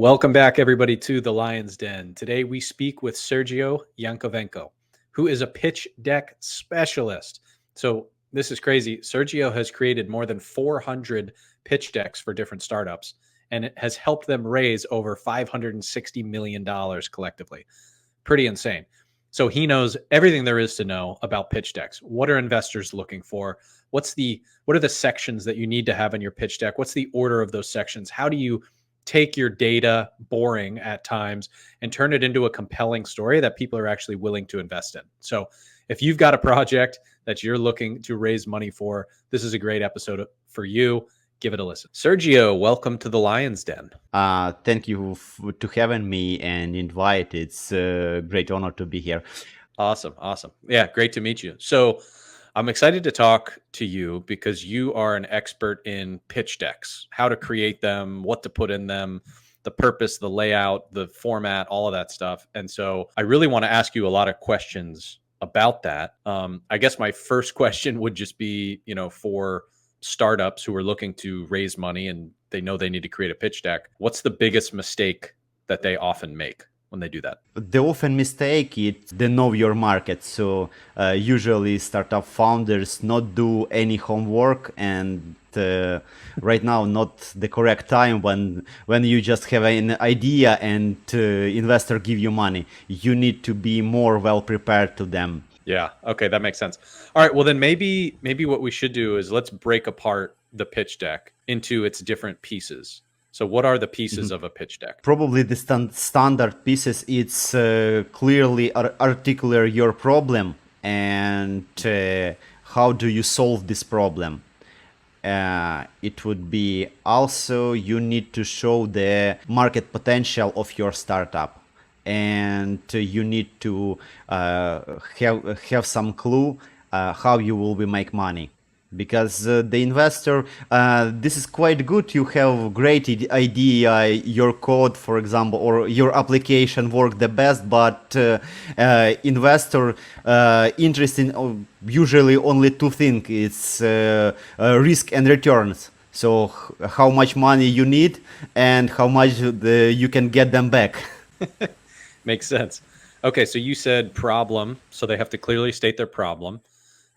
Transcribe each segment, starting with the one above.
Welcome back, everybody, to the Lion's Den. Today, we speak with Sergio Yankovenko, who is a pitch deck specialist. So, this is crazy. Sergio has created more than 400 pitch decks for different startups, and it has helped them raise over $560 million collectively. Pretty insane. So, he knows everything there is to know about pitch decks. What are investors looking for? What are the sections that you need to have in your pitch deck? What's the order of those sections? How do you take your data, boring at times, and turn it into a compelling story that people are actually willing to invest in? So if you've got a project that you're looking to raise money for, this is a great episode for you. Give it a listen. Sergio, welcome to the Lion's Den. Thank you to having me and invite. It's a great honor to be here. Awesome. Yeah, great to meet you. So I'm excited to talk to you because you are an expert in pitch decks, how to create them, what to put in them, the purpose, the layout, the format, all of that stuff. And so I really want to ask you a lot of questions about that. I guess my first question would just be, for startups who are looking to raise money and they know they need to create a pitch deck, what's the biggest mistake that they often make when they do that? The often mistake is they know your market. So usually startup founders not do any homework, and right now not the correct time when you just have an idea and investor give you money. You need to be more well prepared to them. Yeah. Okay. That makes sense. All right. Well, then maybe what we should do is let's break apart the pitch deck into its different pieces. So what are the pieces of a pitch deck? Probably the standard pieces, it's clearly articulate your problem and how do you solve this problem. It would be also you need to show the market potential of your startup, and you need to have some clue how you will be make money. Because the investor, this is quite good. You have great idea, your code, for example, or your application work the best, but investor interested in usually only two things: it's risk and returns. So how much money you need and how much you can get them back. Makes sense. Okay, so you said problem, so they have to clearly state their problem.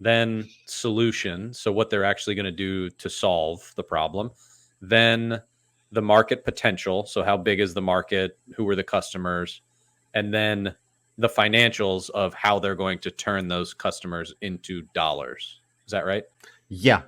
Then solution, so what they're actually going to do to solve the problem. Then the market potential, so how big is the market, who are the customers, and then the financials of how they're going to turn those customers into dollars. Is that right? Yeah,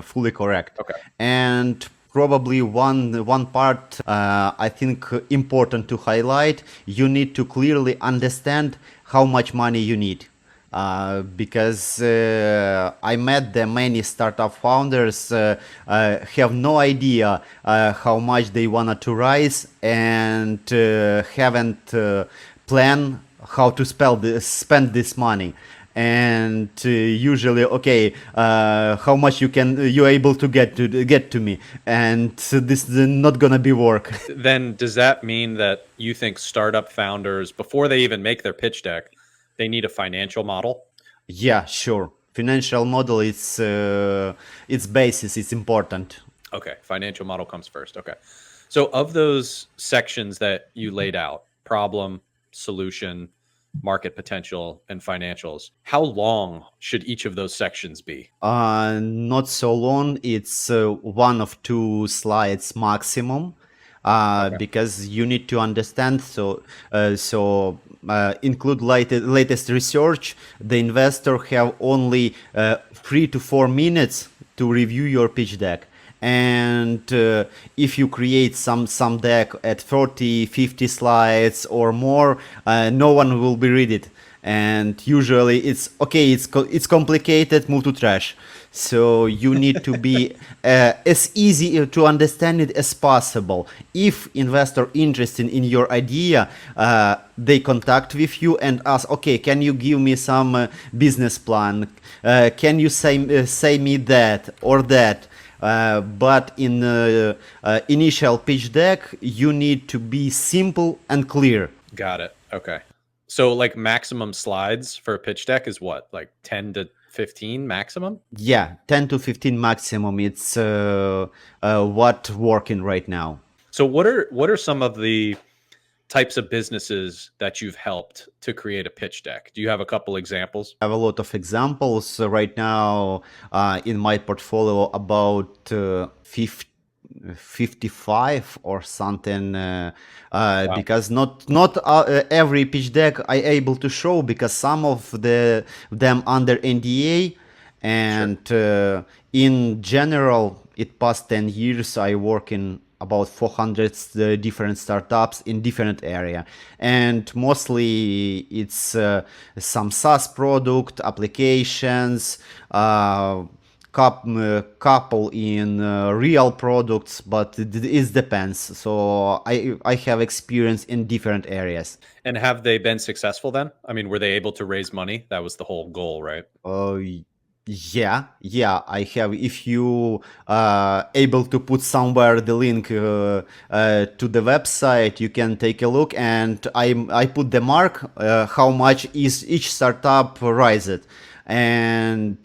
fully correct. Okay. And probably one part I think important to highlight, you need to clearly understand how much money you need. Because I met the many startup founders have no idea how much they wanted to raise and haven't planned how to spend this money. And usually, okay, how much you're able to get to me, and this is not gonna be work. Then does that mean that you think startup founders, before they even make their pitch deck, they need a financial model? Yeah, sure. Financial model is its basis. It's important. Okay, financial model comes first. Okay, so of those sections that you laid out, problem, solution, market potential, and financials, how long should each of those sections be? Not so long. It's one of two slides maximum. Okay. Because you need to understand. So include latest research. The investor have only 3 to 4 minutes to review your pitch deck. And if you create some deck at 30, 50 slides or more, no one will be read it. And usually it's okay, it's complicated, move to trash. So you need to be as easy to understand it as possible. If investor interested in your idea, they contact with you and ask, okay, can you give me some business plan? Can you say me that or that? But in initial pitch deck, you need to be simple and clear. Got it. Okay. So like maximum slides for a pitch deck is what? Like 10 to 15 maximum? Yeah, 10 to 15 maximum. It's what working right now. So what are some of the types of businesses that you've helped to create a pitch deck? Do you have a couple examples? I have a lot of examples right now in my portfolio, about 55 or something, Wow. because not every pitch deck I able to show, because some of them under NDA. Sure. And in general, it past 10 years I work in about 400 different startups in different area, and mostly it's some SaaS product applications, couple in real products, but it depends. So I have experience in different areas. And have they been successful then? I mean, were they able to raise money? That was the whole goal, right? Yeah, I have. If you able to put somewhere the link to the website, you can take a look, and I put the mark how much is each startup raised, and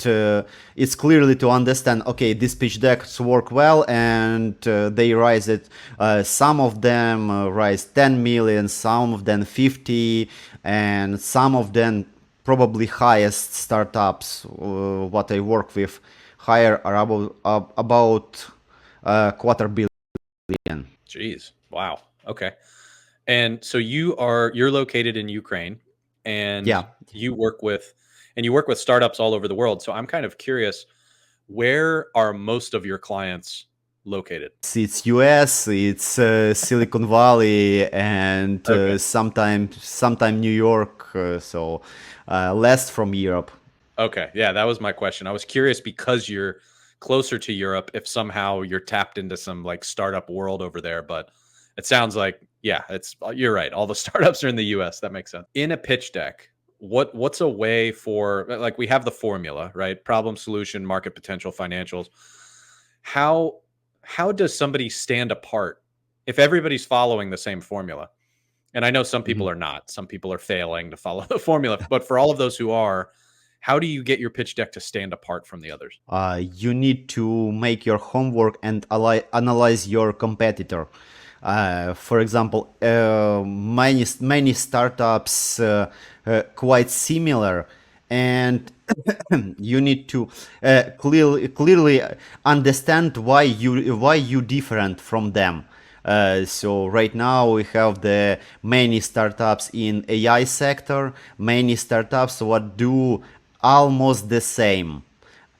it's clearly to understand. Okay, these pitch decks work well, and they raise it. Some of them raise 10 million, some of them 50, and some of them probably highest startups what I work with higher are about quarter billion. Jeez. Wow. Okay. And so you're located in Ukraine and Yeah, you work with you work with startups all over the world. So I'm kind of curious, where are most of your clients located? it's US, it's Silicon Valley, and Okay. sometime New York. So less from Europe. Okay. Yeah, that was my question. I was curious because you're closer to Europe if somehow you're tapped into some like startup world over there, but it sounds like yeah, it's you're right. All the startups are in the US. That makes sense. In a pitch deck, what's a way for like we have the formula, right? Problem, solution, market potential, financials. How how does somebody stand apart if everybody's following the same formula? And I know some people Mhm. are not. Some people are failing to follow the formula. But for all of those who are, how do you get your pitch deck to stand apart from the others? You need to make your homework and analyze your competitor. For example, many startups quite similar, and you need to clearly understand why you different from them. So right now we have the many startups in AI sector, many startups what do almost the same.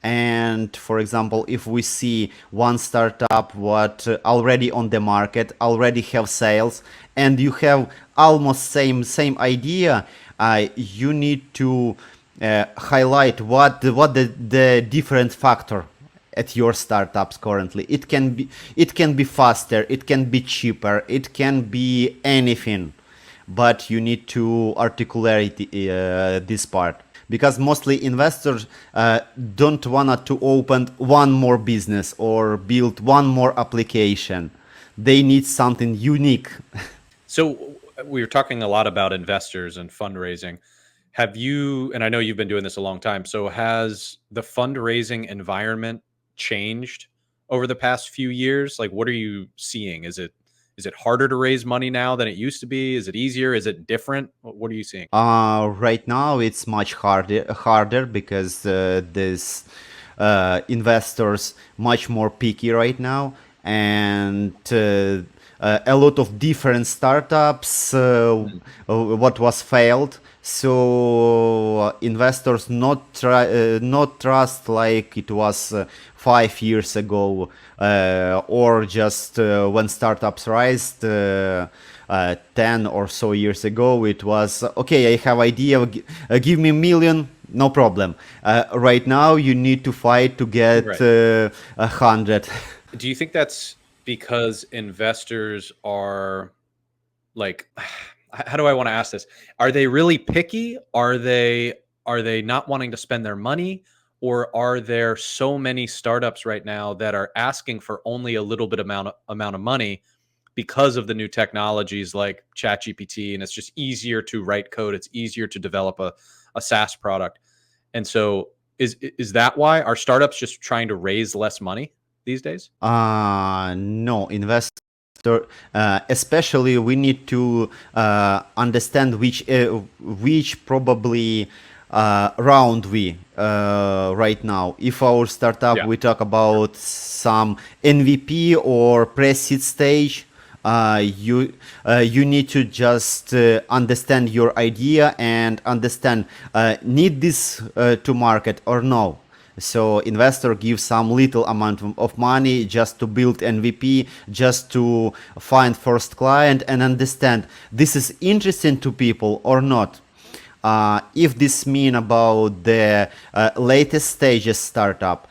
And for example, if we see one startup what already on the market, already have sales, and you have almost same idea, you need to highlight what the different factor at your startups currently. It can be faster, it can be cheaper, it can be anything, but you need to articulate this part, because mostly investors don't want to open one more business or build one more application. They need something unique. So we were talking a lot about investors and fundraising. Have you, and I know you've been doing this a long time, so has the fundraising environment changed over the past few years? Like what are you seeing? Is it harder to raise money now than it used to be? Is it easier? Is it different? What are you seeing? Right now it's much harder because this investors much more picky right now, and a lot of different startups Mm. what was failed. So investors not trust like it was 5 years ago, or just when startups raised 10 or so years ago. It was okay, I have idea, give me a million, no problem. Right now you need to fight to get Right. 100. Do you think that's because investors are like how do I want to ask this? Are they really picky? Are they not wanting to spend their money, or are there so many startups right now that are asking for only a little bit amount of money because of the new technologies like ChatGPT, and it's just easier to write code, it's easier to develop a SaaS product. And so is that why are startups just trying to raise less money these days? No, investors especially we need to understand which probably round we right now. If our startup Yeah. we talk about some MVP or pre-seed stage, you need to just understand your idea and understand need this to market or no. So investor gives some little amount of money just to build MVP, just to find first client and understand this is interesting to people or not. If this mean about the latest stages startup,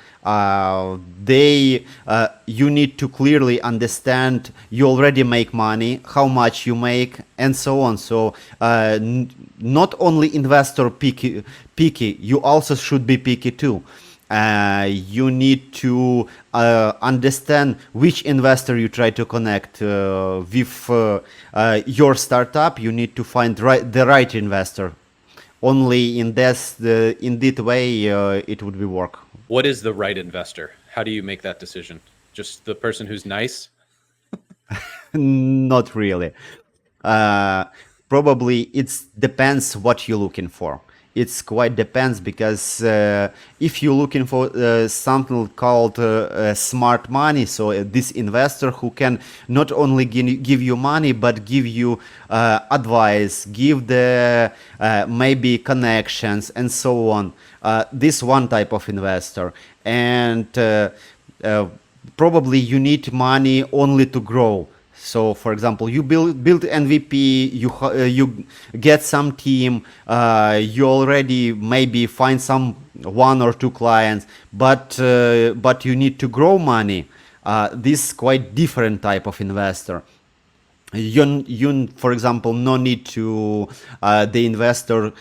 they you need to clearly understand you already make money, how much you make, and so on. So not only investor picky, you also should be picky too. You need to understand which investor you try to connect with your startup. You need to find the right investor. Only in that way it would be work. What is the right investor? How do you make that decision? Just the person who's nice? Not really. uh, Probably it depends what you're looking for. It's quite depends because if you're looking for something called smart money, so this investor who can not only give you money but give you advice, give the maybe connections and so on. This one type of investor, and uh, probably you need money only to grow. So, for example, you build MVP, you get some team, you already maybe find some one or two clients, but you need to grow money. This quite different type of investor. You for example, no need to the investor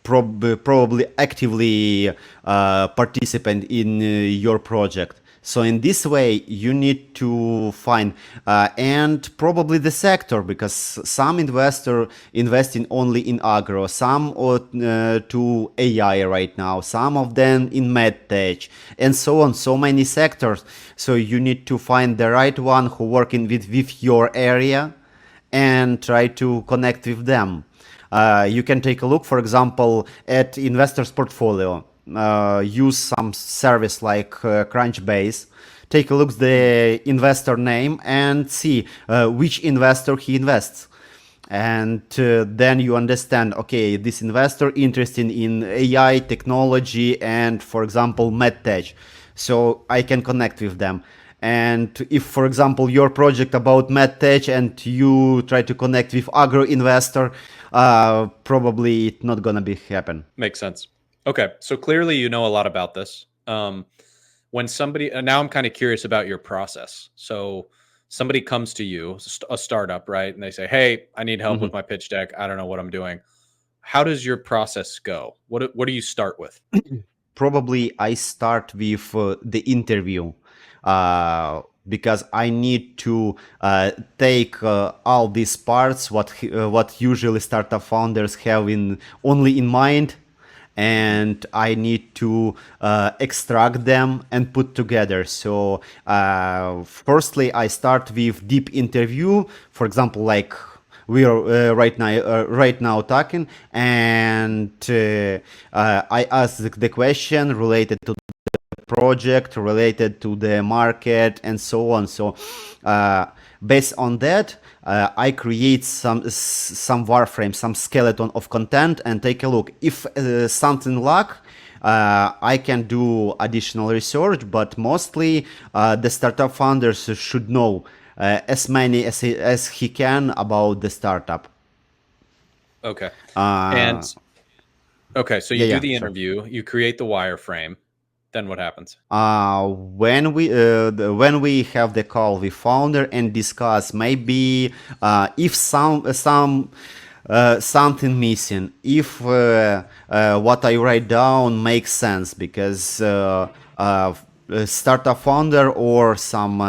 probably actively participant in your project. So in this way, you need to find and probably the sector, because some investor investing only in agro, some to AI right now, some of them in medtech, and so on. So many sectors. So you need to find the right one who working with your area and try to connect with them. You can take a look, for example, at investors' portfolio. Use some service like Crunchbase. Take a look at the investor name and see which investor he invests. And then you understand, okay, this investor interested in AI technology and, for example, medtech. So I can connect with them. And if, for example, your project about medtech and you try to connect with agro investor, probably it's not gonna be happen. Makes sense. Okay. So clearly you know a lot about this. When somebody, now I'm kind of curious about your process. So somebody comes to you, a startup, right? And they say, hey, I need help with Mhm. my pitch deck. I don't know what I'm doing. How does your process go? What do you start with? Probably I start with the interview, because I need to take all these parts what usually startup founders have in only in mind, and I need to extract them and put together. So firstly, I start with deep interview, for example, like we are right now talking, and I ask the question related to project, related to the market, and so on. So based on that, I create some wireframe, some skeleton of content, and take a look. If something lack, I can do additional research, but mostly the startup founders should know as many as he can about the startup. Okay. And Uh, okay, so you yeah, do yeah, the sure. interview, you create the wireframe. Then what happens? When we have the call with founder and discuss maybe if something missing, if what I write down makes sense, because startup founder or some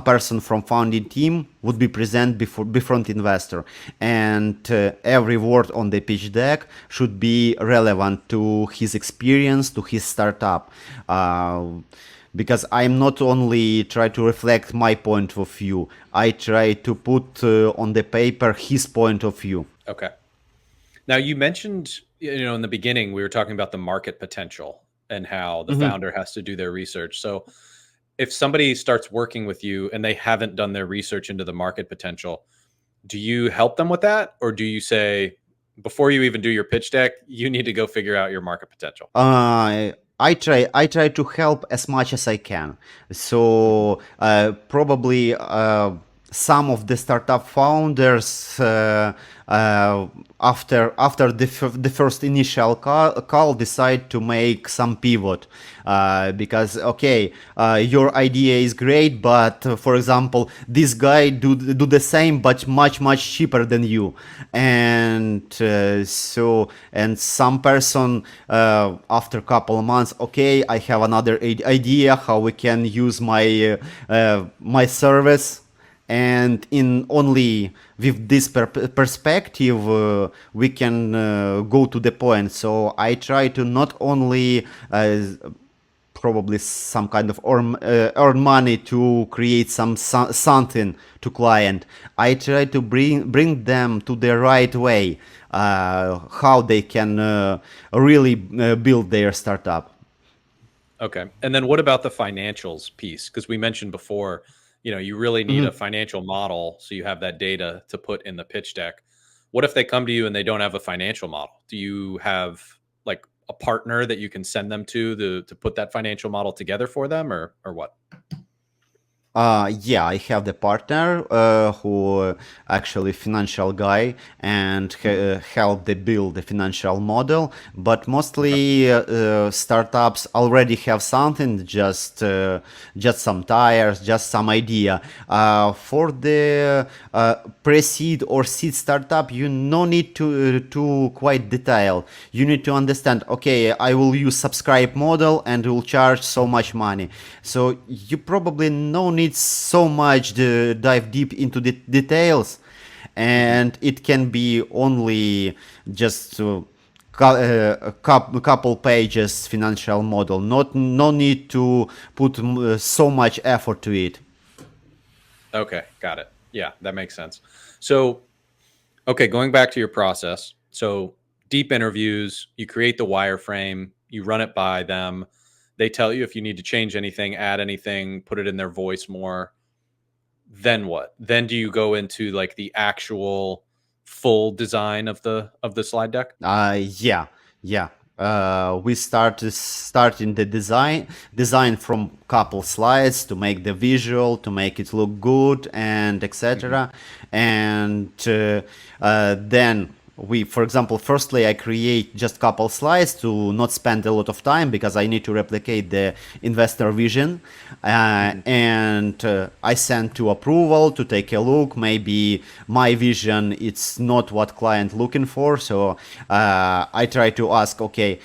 person from founding team would be present before investor, and every word on the pitch deck should be relevant to his experience, to his startup. because I'm not only try to reflect my point of view, I try to put on the paper his point of view. Okay. Now you mentioned, in the beginning we were talking about the market potential and how the Mhm. founder has to do their research. So if somebody starts working with you and they haven't done their research into the market potential, do you help them with that, or do you say before you even do your pitch deck, you need to go figure out your market potential? I try to help as much as I can. Mhm. So probably some of the startup founders after the first initial call decide to make some pivot because okay, your idea is great, but for example, this guy do the same but much cheaper than you, and and some person after a couple of months, okay, I have another idea how we can use my service, and in only with this perspective we can go to the point. So I try to not only probably some kind of earn money to create something to client. I try to bring them to the right way, how they can really build their startup. Okay. And then what about the financials piece? Because we mentioned before, you really need a Mhm. financial model so you have that data to put in the pitch deck. What if they come to you and they don't have a financial model? Do you have like a partner that you can send them to put that financial model together for them, or what? Yeah, I have the partner who actually financial guy and Mhm. help they build the financial model. But Okay. mostly startups already have something, just some tires, just some idea. For the pre-seed or seed startup, you no need to quite detail. You need to understand. Okay, I will use subscribe model and will charge so much money. So you probably no need so much to dive deep into the details, Hmm. and it can be only just a couple pages financial model. Not no need to put so much effort to it. Okay. Got it. Yeah, that makes sense. So, okay, going back to your process. So, deep interviews, you create the wireframe, you run it by them. They tell you if you need to change anything, add anything, put it in their voice more. Then what? Then do you go into like the actual full design of the slide deck? Yeah, yeah. We starting the design from couple slides to make the visual, to make it look good, and Hmm. etc. And then we, for example, firstly I create just couple slides to not spend a lot of time because I need to replicate the investor vision, Hmm. and I send to approval to take a look. Maybe my vision it's not what client looking for, so I try to ask, okay,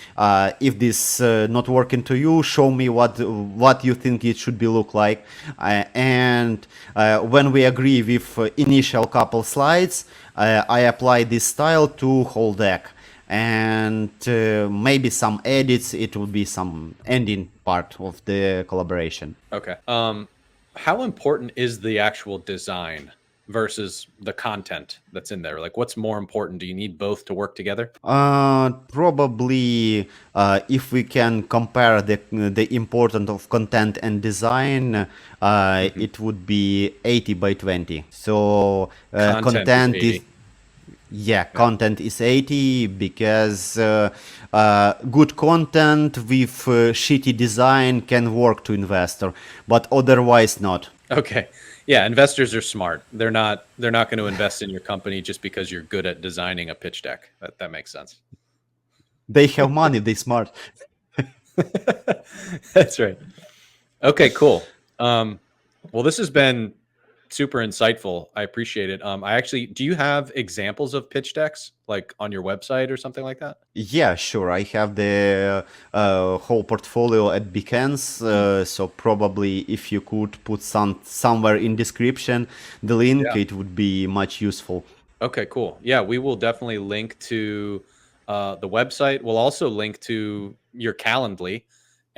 if this not working to you, show me what you think it should be look like, and when we agree with initial couple slides, I apply this style to whole deck, and maybe some edits. It will be some ending part of the collaboration. Okay. How important is the actual design versus the content that's in there? Like, what's more important? Do you need both to work together? Probably, if we can compare the importance of content and design, Hmm. it would be 80 by 20. So Content is content is, 80. yeah, Yeah. content is 80 because good content with shitty design can work to investor, but otherwise not. Okay. Yeah, investors are smart. They're not going to invest in your company just because you're good at designing a pitch deck. That makes sense. They have money, they smart. That's right. Okay, cool. Well, this has been super insightful. I appreciate it. I actually, do you have examples of pitch decks like on your website or something like that? Yeah, sure. I have the whole portfolio at Behance, so probably if you could put somewhere in description the link, Yeah. it would be much useful. Okay, cool. Yeah, we will definitely link to the website. We'll also link to your Calendly,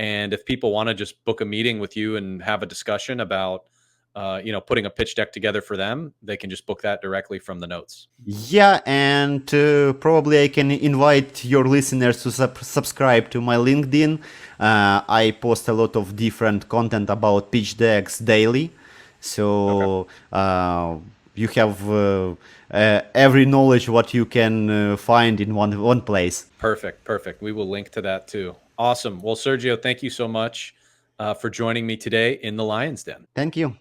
And if people want to just book a meeting with you and have a discussion about, putting a pitch deck together for them, they can just book that directly from the notes. Yeah, and probably I can invite your listeners to subscribe to my LinkedIn. I post a lot of different content about pitch decks daily. So you have every knowledge what you can find in one place. Perfect. We will link to that too. Awesome. Well, Sergio, thank you so much for joining me today in the Lion's Den. Thank you.